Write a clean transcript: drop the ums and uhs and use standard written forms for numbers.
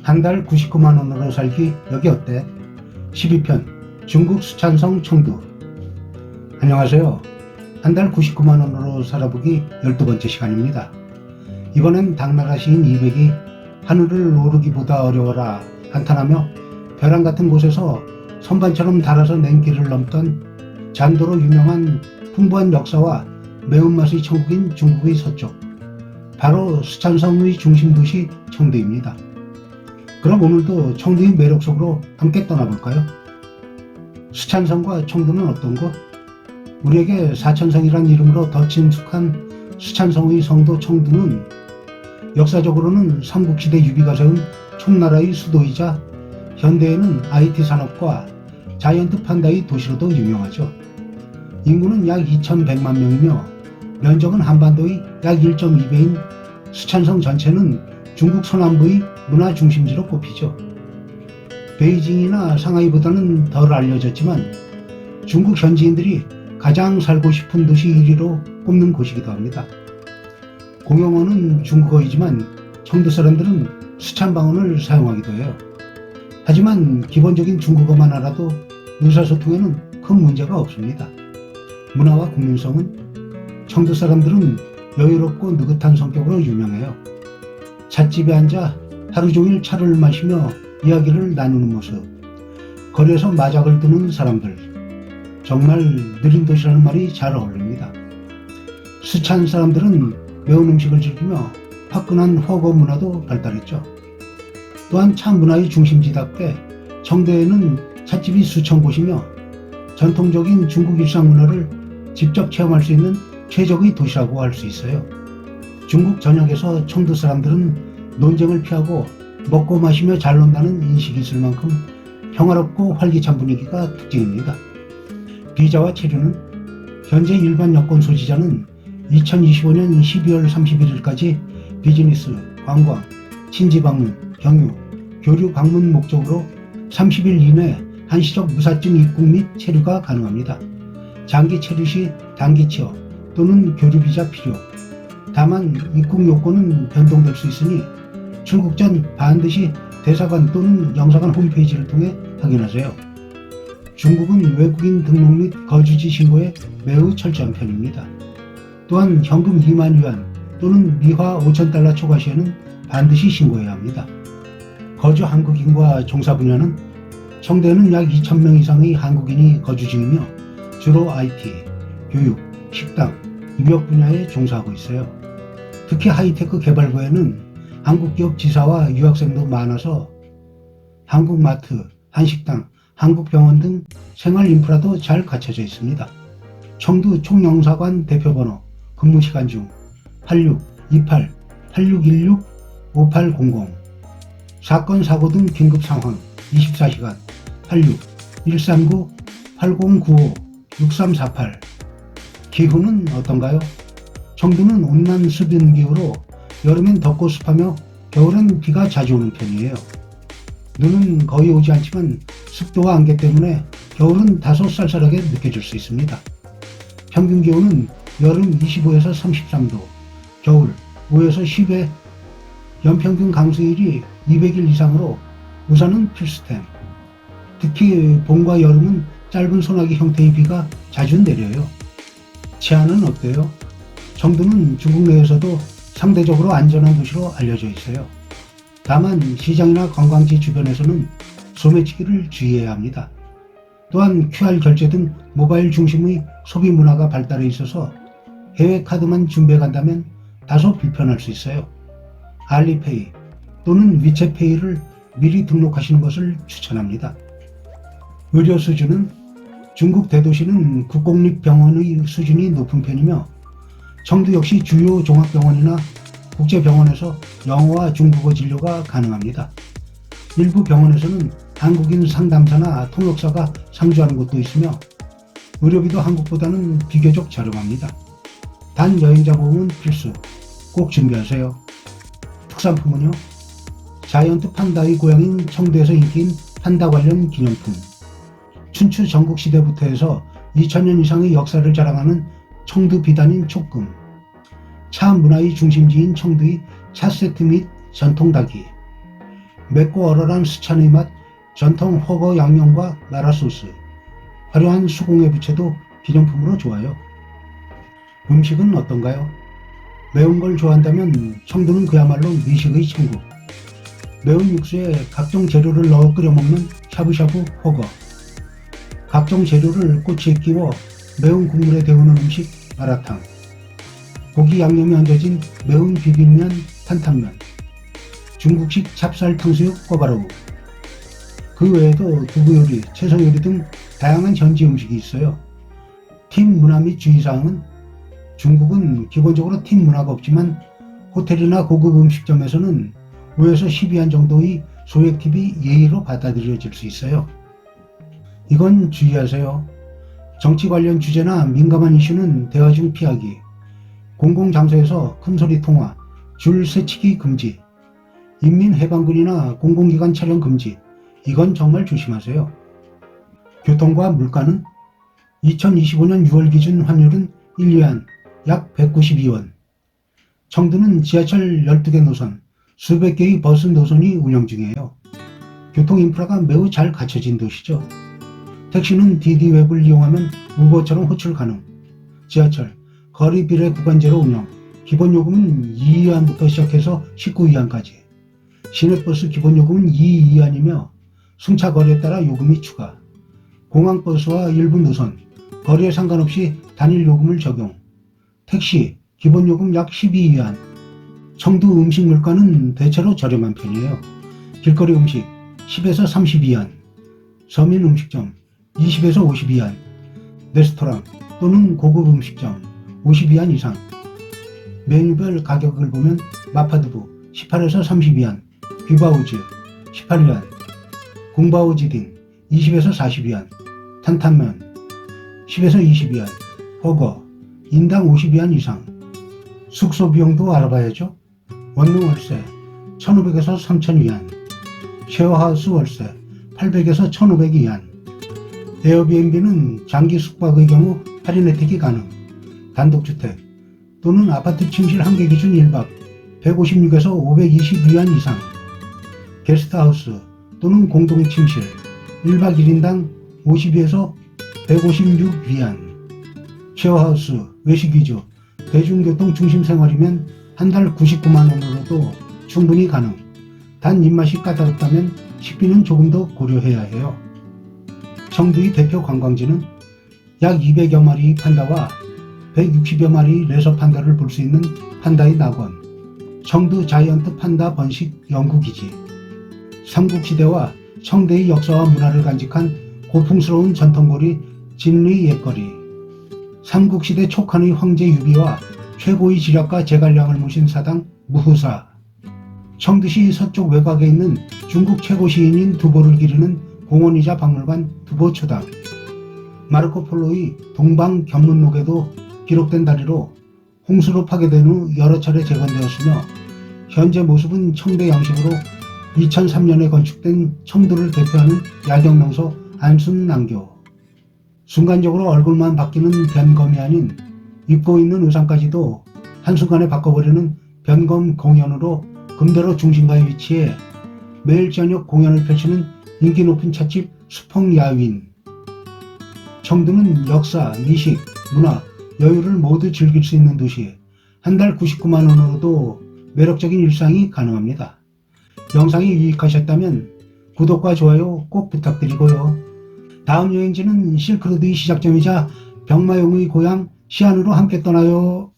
한 달 99만 원으로 살기 여기 어때? 12편 중국 수찬성 청두. 안녕하세요. 한 달 99만 원으로 살아보기 12번째 시간입니다. 이번엔 당나라 시인 이백이 하늘을 오르기보다 어려워라 한탄하며 벼랑 같은 곳에서 선반처럼 달아서 냉길을 넘던 잔도로 유명한 풍부한 역사와 매운맛의 천국인 중국의 서쪽, 바로 수찬성의 중심 도시 청두입니다. 그럼 오늘도 청두의 매력 속으로 함께 떠나볼까요? 수찬성과 청두는 어떤 곳? 우리에게 사천성이란 이름으로 더 친숙한 수찬성의 성도 청두는 역사적으로는 삼국시대 유비가 세운 총나라의 수도이자 현대에는 IT 산업과 자이언트 판다의 도시로도 유명하죠. 인구는 약 2100만 명이며 면적은 한반도의 약 1.2배인 수찬성 전체는 중국 서남부의 문화 중심지로 꼽히죠. 베이징이나 상하이보다는 덜 알려졌지만 중국 현지인들이 가장 살고 싶은 도시 1위로 꼽는 곳이기도 합니다. 공용어는 중국어이지만 청두 사람들은 수찬방언을 사용하기도 해요. 하지만 기본적인 중국어만 알아도 의사소통에는 큰 문제가 없습니다. 문화와 국민성은 청두 사람들은 여유롭고 느긋한 성격으로 유명해요. 찻집에 앉아 하루 종일 차를 마시며 이야기를 나누는 모습, 거리에서 마작을 뜨는 사람들, 정말 느린 도시라는 말이 잘 어울립니다. 수찬 사람들은 매운 음식을 즐기며 화끈한 허거 문화도 발달했죠. 또한 차 문화의 중심지답게 청두에는 찻집이 수천 곳이며 전통적인 중국 일상 문화를 직접 체험할 수 있는 최적의 도시라고 할 수 있어요. 중국 전역에서 청두 사람들은 논쟁을 피하고 먹고 마시며 잘 논다는 인식이 있을 만큼 평화롭고 활기찬 분위기가 특징입니다. 비자와 체류는 현재 일반 여권 소지자는 2025년 12월 31일까지 비즈니스, 관광, 친지 방문, 경유, 교류 방문 목적으로 30일 이내 한시적 무사증 입국 및 체류가 가능합니다. 장기 체류 시 단기 취업 또는 교류 비자 필요. 다만 입국 요건은 변동될 수 있으니 출국 전 반드시 대사관 또는 영사관 홈페이지를 통해 확인하세요. 중국은 외국인 등록 및 거주지 신고에 매우 철저한 편입니다. 또한 현금 2만 위안 또는 미화 5,000달러 초과 시에는 반드시 신고해야 합니다. 거주 한국인과 종사 분야는 청두에는 약 2,000명 이상의 한국인이 거주 중이며 주로 IT, 교육, 식당, 입역 분야에 종사하고 있어요. 특히 하이테크 개발구에는 한국 기업 지사와 유학생도 많아서 한국마트, 한식당, 한국병원 등 생활 인프라도 잘 갖춰져 있습니다. 청두 총영사관 대표번호 근무시간 중 8628, 8616, 5800 사건 사고 등 긴급 상황 24시간 86 139 8095 6348. 기후는 어떤가요? 청두는 온난 수분 기후로 여름엔 덥고 습하며 겨울엔 비가 자주 오는 편이에요. 눈은 거의 오지 않지만 습도와 안개 때문에 겨울은 다소 쌀쌀하게 느껴질 수 있습니다. 평균 기온은 여름 25에서 33도, 겨울 5에서 10에 연평균 강수일이 200일 이상으로 우산은 필수템. 특히 봄과 여름은 짧은 소나기 형태의 비가 자주 내려요. 치안은 어때요? 청두는 중국 내에서도 상대적으로 안전한 도시로 알려져 있어요. 다만 시장이나 관광지 주변에서는 소매치기를 주의해야 합니다. 또한 QR 결제 등 모바일 중심의 소비 문화가 발달해 있어서 해외 카드만 준비해 간다면 다소 불편할 수 있어요. 알리페이 또는 위챗페이를 미리 등록하시는 것을 추천합니다. 의료 수준은 중국 대도시는 국공립병원의 수준이 높은 편이며 청두 역시 주요 종합병원이나 국제병원에서 영어와 중국어 진료가 가능합니다. 일부 병원에서는 한국인 상담사나 통역사가 상주하는 곳도 있으며 의료비도 한국보다는 비교적 저렴합니다. 단 여행자 보험은 필수, 꼭 준비하세요. 특산품은요? 자이언트 판다의 고향인 청두에서 인기인 판다 관련 기념품, 춘추 전국시대부터 해서 2000년 이상의 역사를 자랑하는 청두 비단인 촉금, 차 문화의 중심지인 청두의 차 세트 및 전통 닭이, 맵고 얼얼한 스찬의 맛, 전통 허거 양념과 나라 소스, 화려한 수공예 부채도 기념품으로 좋아요. 음식은 어떤가요? 매운 걸 좋아한다면 청두는 그야말로 미식의 천국. 매운 육수에 각종 재료를 넣어 끓여 먹는 샤브샤브 허거. 각종 재료를 꼬치에 끼워 매운 국물에 데우는 음식 마라탕. 고기 양념이 얹어진 매운 비빔면 탄탄면. 중국식 찹쌀 탕수육 꿔바로우. 그 외에도 두부 요리, 채소 요리 등 다양한 현지 음식이 있어요. 팀 문화 및 주의사항은 중국은 기본적으로 팀 문화가 없지만 호텔이나 고급 음식점에서는 5에서 12안 정도의 소액 팁이 예의로 받아들여질 수 있어요. 이건 주의하세요. 정치 관련 주제나 민감한 이슈는 대화 중 피하기. 공공장소에서 큰소리 통화, 줄 세치기 금지. 인민해방군이나 공공기관 촬영 금지. 이건 정말 조심하세요. 교통과 물가는 2025년 6월 기준 환율은 1위안 약 192원. 청두는 지하철 12개 노선, 수백 개의 버스 노선이 운영 중이에요. 교통 인프라가 매우 잘 갖춰진 도시죠. 택시는 디디웹을 이용하면 우버처럼 호출 가능. 지하철, 거리 비례 구간제로 운영. 기본 요금은 2위안부터 시작해서 19위안까지. 시내버스 기본 요금은 2위안이며 승차 거리에 따라 요금이 추가. 공항버스와 일부 노선, 거리에 상관없이 단일 요금을 적용. 택시, 기본 요금 약 12위안. 청두 음식 물가는 대체로 저렴한 편이에요. 길거리 음식 10에서 32위안. 서민 음식점 20에서 52위안. 레스토랑 또는 고급 음식점 52위안 이상. 메뉴별 가격을 보면 마파두부 18에서 32위안. 귀바오즈 18위안. 궁바오지딩 20에서 40위안. 탄탄면 10에서 20위안. 버거 인당 50위안 이상. 숙소 비용도 알아봐야죠. 원룸 월세 1,500에서 3,000위안. 쉐어하우스 월세 800에서 1,500위안. 에어비앤비는 장기 숙박의 경우 할인 혜택이 가능. 단독주택 또는 아파트 침실 1개 기준 1박 156에서 520위안 이상. 게스트하우스 또는 공동침실 1박 1인당 52에서 156위안. 쉐어하우스, 외식 위주, 대중교통 중심 생활이면 한 달 99만 원으로도 충분히 가능. 단 입맛이 까다롭다면 식비는 조금 더 고려해야 해요. 청두의 대표 관광지는 약 200여 마리의 판다와 160여 마리의 레서 판다를 볼 수 있는 판다의 낙원, 청두 자이언트 판다 번식 연구기지, 삼국시대와 청대의 역사와 문화를 간직한 고풍스러운 전통거리 진리 옛거리, 삼국시대 촉한의 황제 유비와 최고의 지략가 제갈량을 모신 사당 무후사, 청두시 서쪽 외곽에 있는 중국 최고 시인인 두보를 기리는 공원이자 박물관 두보초당, 마르코폴로의 동방 견문록에도 기록된 다리로 홍수로 파괴된 후 여러 차례 재건되었으며 현재 모습은 청대 양식으로 2003년에 건축된 청두를 대표하는 야경명소 안순남교. 순간적으로 얼굴만 바뀌는 변검이 아닌 입고 있는 의상까지도 한순간에 바꿔버리는 변검 공연으로 금대로 중심가에 위치해 매일 저녁 공연을 펼치는 인기 높은 찻집 수펑야윈. 청두는 역사, 미식, 문화, 여유를 모두 즐길 수 있는 도시. 한 달 99만 원으로도 매력적인 일상이 가능합니다. 영상이 유익하셨다면 구독과 좋아요 꼭 부탁드리고요. 다음 여행지는 실크로드의 시작점이자 병마용의 고향 시안으로 함께 떠나요.